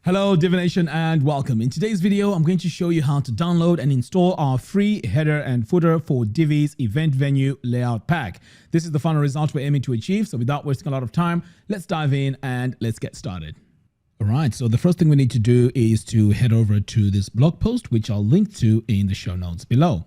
Hello Divination and welcome. In today's video, I'm going to show you how to download and install our free header and footer for Divi's event venue layout pack. This is the final result we're aiming to achieve. So without wasting a lot of time, let's dive in and let's get started. All right, so the first thing we need to do is to head over to this blog post, which I'll link to in the show notes below.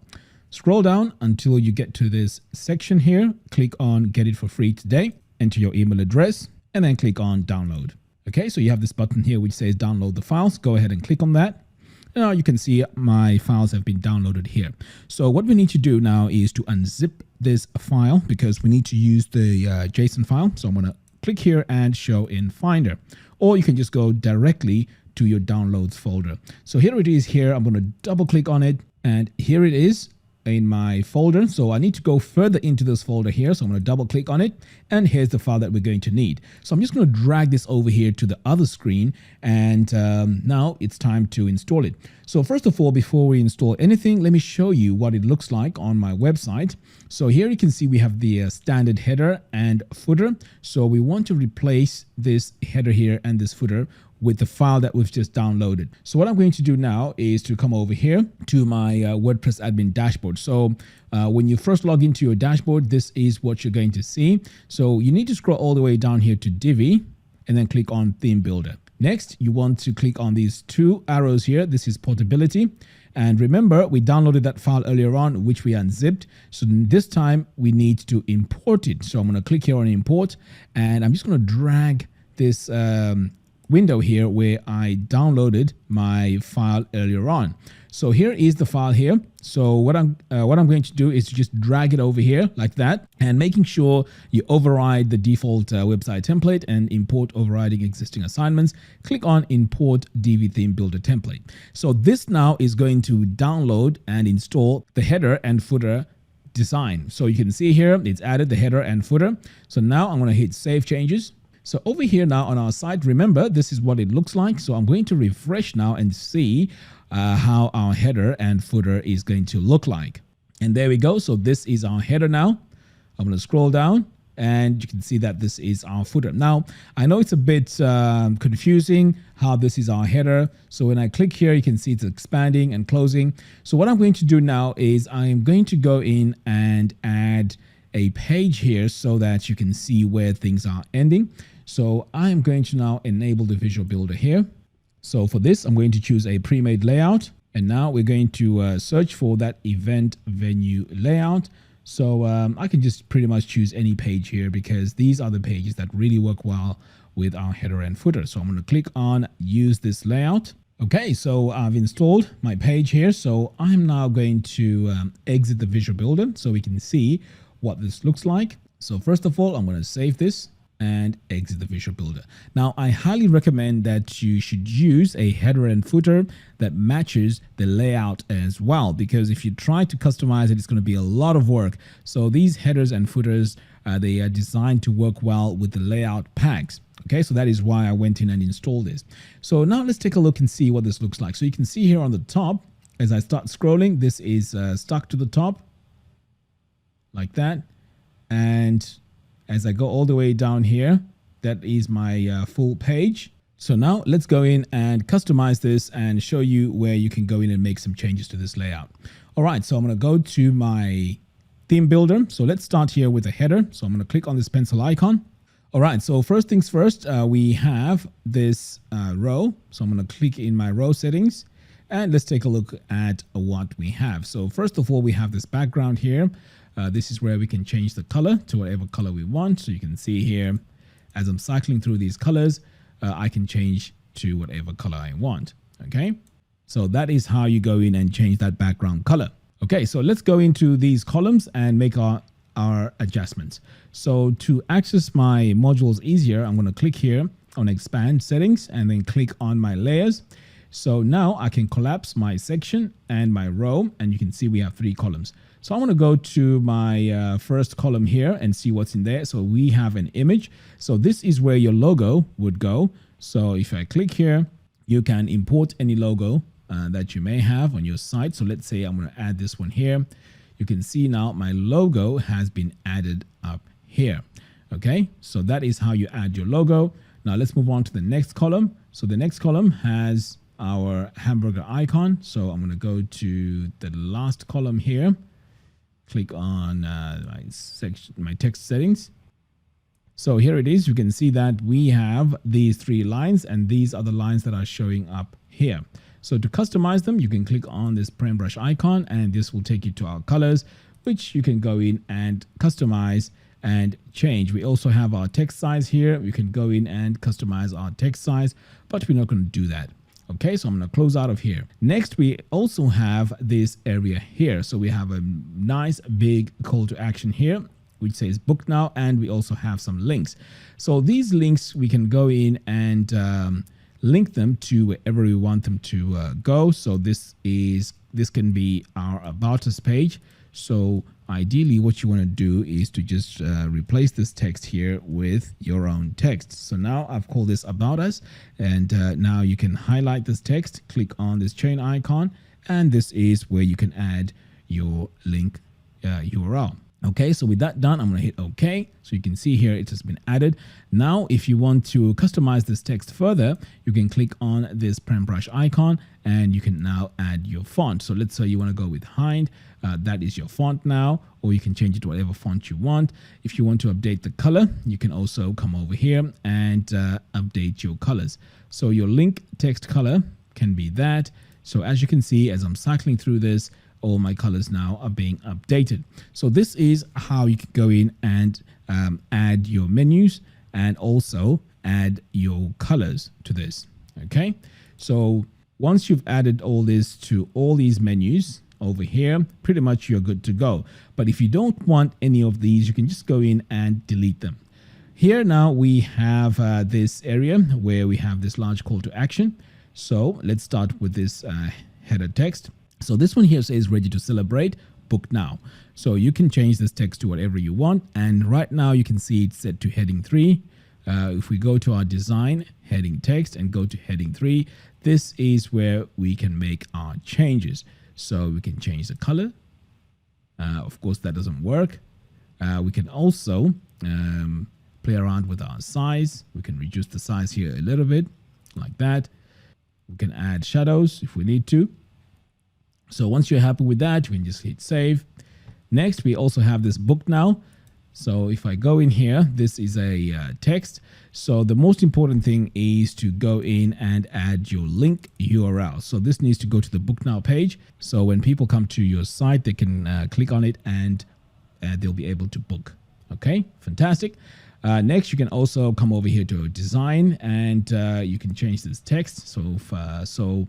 Scroll down until you get to this section here. Click on Get It for Free Today, enter your email address, and then click on Download. Okay, so you have this button here which says download the files. Go ahead and click on that. Now you can see my files have been downloaded here. So what we need to do now is to unzip this file because we need to use the JSON file. So I'm going to click here and show in Finder, or you can just go directly to your downloads folder. So here it is here. I'm going to double click on it and here it is in my folder. So I need to go further into this folder here. So I'm going to double click on it and here's the file that we're going to need. So I'm just going to drag this over here to the other screen and now it's time to install it. So first of all, before we install anything, let me show you what it looks like on my website. So here you can see we have the standard header and footer. So we want to replace this header here and this footer with the file that we've just downloaded. So what I'm going to do now is to come over here to my WordPress admin dashboard. So when you first log into your dashboard, this is what you're going to see. So you need to scroll all the way down here to Divi and then click on Theme Builder. Next, you want to click on these two arrows here. This is portability. And remember, we downloaded that file earlier on, which we unzipped. So this time we need to import it. So I'm going to click here on import and I'm just going to drag this window here where I downloaded my file earlier on. So here is the file here. So what I'm going to do is to just drag it over here like that and making sure you override the default website template and import overriding existing assignments. Click on import Divi theme builder template. So this now is going to download and install the header and footer design. So you can see here it's added the header and footer. So now I'm going to hit save changes. So over here now on our site, remember, this is what it looks like. So I'm going to refresh now and see how our header and footer is going to look like. And there we go. So this is our header now. I'm going to scroll down and you can see that this is our footer. Now, I know it's a bit confusing how this is our header. So when I click here, you can see it's expanding and closing. So what I'm going to do now is I'm going to go in and add a page here so that you can see where things are ending. So I'm going to now enable the visual builder here. So for this, I'm going to choose a pre-made layout. And now we're going to search for that event venue layout. So I can just pretty much choose any page here because these are the pages that really work well with our header and footer. So I'm going to click on use this layout. Okay, so I've installed my page here. So I'm now going to exit the visual builder so we can see what this looks like. So first of all, I'm going to save this and exit the visual builder. Now, I highly recommend that you should use a header and footer that matches the layout as well, because if you try to customize it, it's going to be a lot of work. So these headers and footers, they are designed to work well with the layout packs. Okay, so that is why I went in and installed this. So now let's take a look and see what this looks like. So you can see here on the top, as I start scrolling, this is stuck to the top like that. And as I go all the way down here, that is my full page. So now let's go in and customize this and show you where you can go in and make some changes to this layout. All right, so I'm going to go to my theme builder. So let's start here with a header. So I'm going to click on this pencil icon. All right, so first things first, we have this row. So I'm going to click in my row settings and let's take a look at what we have. So first of all, we have this background here. This is where we can change the color to whatever color we want. So you can see here, as I'm cycling through these colors, I can change to whatever color I want. Okay, so that is how you go in and change that background color. Okay, so let's go into these columns and make our adjustments. So to access my modules easier, I'm going to click here on expand settings and then click on my layers. So now I can collapse my section and my row, and you can see we have 3 columns. So I want to go to my first column here and see what's in there. So we have an image. So this is where your logo would go. So if I click here, you can import any logo that you may have on your site. So let's say I'm going to add this one here. You can see now my logo has been added up here. Okay, so that is how you add your logo. Now let's move on to the next column. So the next column has our hamburger icon. So I'm going to go to the last column here. Click on my text settings. So here it is. You can see that we have these 3 lines, and these are the lines that are showing up here. So to customize them, you can click on this paintbrush icon, and this will take you to our colors, which you can go in and customize and change. We also have our text size here. You can go in and customize our text size, but we're not going to do that. Okay, so I'm going to close out of here. Next, we also have this area here. So we have a nice big call to action here, which says book now, and we also have some links. So these links, we can go in and link them to wherever we want them to go. So this can be our About Us page. So ideally, what you want to do is to just replace this text here with your own text. So now I've called this About Us, and now you can highlight this text, click on this chain icon, and this is where you can add your link URL. Okay, so with that done, I'm going to hit OK. So you can see here it has been added. Now, if you want to customize this text further, you can click on this paintbrush icon and you can now add your font. So let's say you want to go with Hind. That is your font now, or you can change it to whatever font you want. If you want to update the color, you can also come over here and update your colors. So your link text color can be that. So as you can see, as I'm cycling through this, all my colors now are being updated. So this is how you can go in and add your menus and also add your colors to this. Okay, so once you've added all this to all these menus over here, pretty much you're good to go. But if you don't want any of these, you can just go in and delete them. Here now we have this area where we have this large call to action. So let's start with this header text. So this one here says ready to celebrate, book now. So you can change this text to whatever you want. And right now you can see it's set to heading 3. If we go to our design, heading text, and go to heading 3, this is where we can make our changes. So we can change the color. Of course, that doesn't work. We can also play around with our size. We can reduce the size here a little bit like that. We can add shadows if we need to. So once you're happy with that, you can just hit save. Next, we also have this book now. So if I go in here, this is a text. So the most important thing is to go in and add your link URL. So this needs to go to the book now page. So when people come to your site, they can click on it and they'll be able to book. Okay, fantastic. Next, you can also come over here to design and you can change this text. So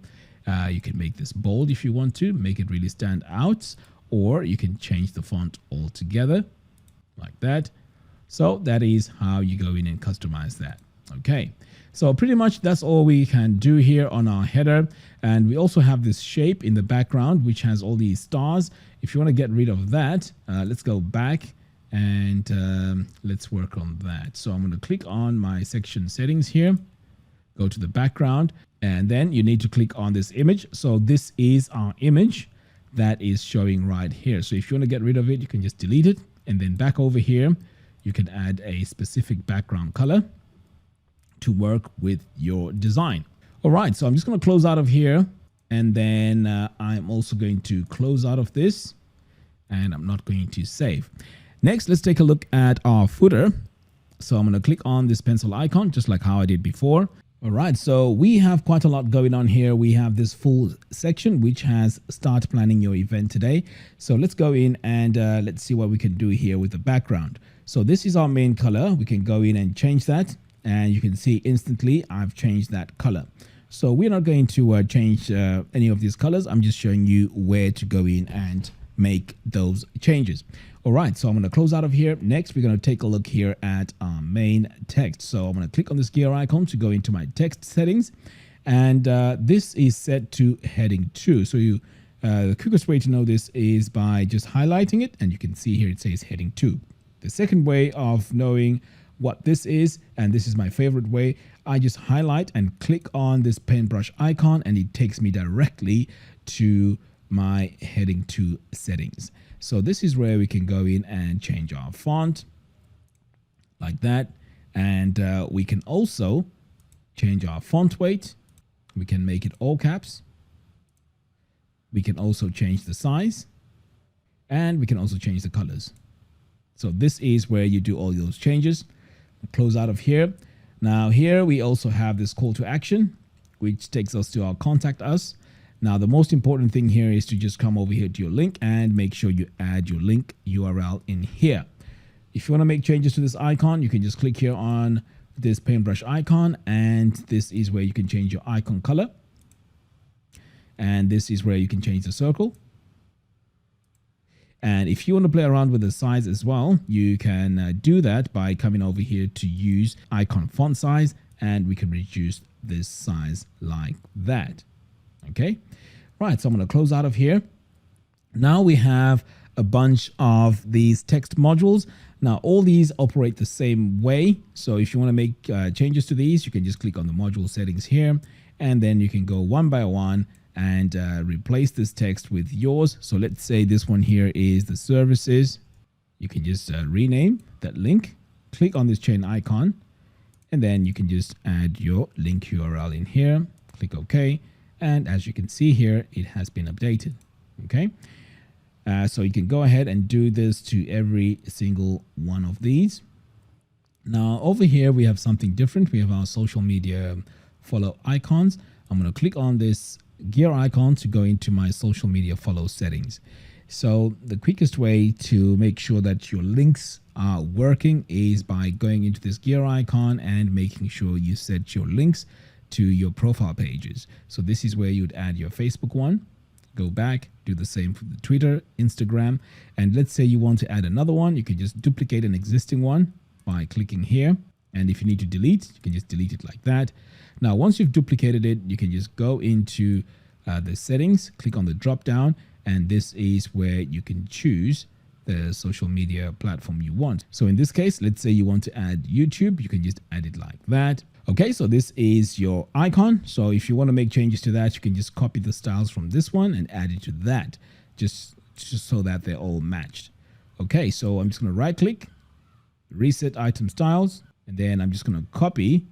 you can make this bold if you want to, make it really stand out, or you can change the font altogether like that. So that is how you go in and customize that. Okay, so pretty much that's all we can do here on our header. And we also have this shape in the background, which has all these stars. If you want to get rid of that, let's go back and let's work on that. So I'm going to click on my section settings here, go to the background, and then you need to click on this image. So this is our image that is showing right here. So if you want to get rid of it, you can just delete it. And then back over here, you can add a specific background color to work with your design. All right, so I'm just going to close out of here. And then I'm also going to close out of this. And I'm not going to save. Next, let's take a look at our footer. So I'm going to click on this pencil icon, just like how I did before. All right, so we have quite a lot going on here. We have this full section which has start planning your event today. So let's go in and let's see what we can do here with the background. So this is our main color. We can go in and change that, and you can see instantly I've changed that color. So we're not going to change any of these colors. I'm just showing you where to go in and make those changes. All right, so I'm going to close out of here. Next, we're going to take a look here at our main text. So I'm going to click on this gear icon to go into my text settings. And this is set to heading 2. So the quickest way to know this is by just highlighting it. And you can see here it says heading 2. The second way of knowing what this is, and this is my favorite way, I just highlight and click on this paintbrush icon and it takes me directly to my heading 2 settings. So this is where we can go in and change our font like that. And we can also change our font weight. We can make it all caps. We can also change the size, and we can also change the colors. So this is where you do all those changes. Close out of here. Now here we also have this call to action, which takes us to our contact us. Now the most important thing here is to just come over here to your link and make sure you add your link URL in here. If you want to make changes to this icon, you can just click here on this paintbrush icon, and this is where you can change your icon color. And this is where you can change the circle. And if you want to play around with the size as well, you can do that by coming over here to use icon font size, and we can reduce this size like that. Okay, right, so I'm going to close out of here. Now we have a bunch of these text modules. Now all these operate the same way. So if you want to make changes to these, you can just click on the module settings here, and then you can go one by one and replace this text with yours. So let's say this one here is the services. You can just rename that link, click on this chain icon, and then you can just add your link URL in here, click OK. And as you can see here, it has been updated. Okay. So you can go ahead and do this to every single one of these. Now over here, we have something different. We have our social media follow icons. I'm going to click on this gear icon to go into my social media follow settings. So the quickest way to make sure that your links are working is by going into this gear icon and making sure you set your links to your profile pages. So this is where you'd add your Facebook one, go back, do the same for the Twitter, Instagram, and let's say you want to add another one. You can just duplicate an existing one by clicking here. And if you need to delete, you can just delete it like that. Now, once you've duplicated it, you can just go into the settings, click on the drop down, and this is where you can choose the social media platform you want. So in this case, let's say you want to add YouTube, you can just add it like that. Okay, so this is your icon. So if you want to make changes to that, you can just copy the styles from this one and add it to that, just so that they're all matched. Okay, so I'm just going to right click, reset item styles, and then I'm just going to copy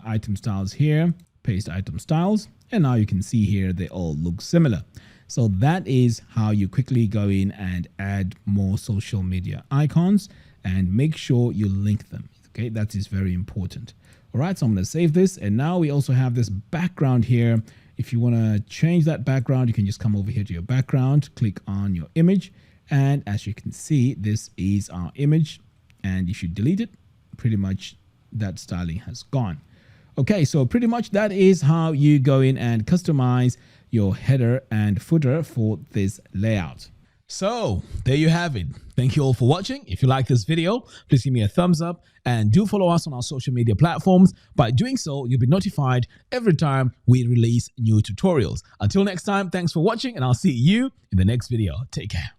item styles here, paste item styles, and now you can see here they all look similar. So that is how you quickly go in and add more social media icons, and make sure you link them. Okay, that is very important. All right, so I'm going to save this, and now we also have this background here. If you want to change that background, you can just come over here to your background, click on your image, and as you can see, this is our image. And if you delete it, pretty much that styling has gone. Okay, so pretty much that is how you go in and customize your header and footer for this layout. So there you have it. Thank you all for watching. If you like this video, please give me a thumbs up and do follow us on our social media platforms. By doing so, you'll be notified every time we release new tutorials. Until next time, thanks for watching, and I'll see you in the next video. Take care.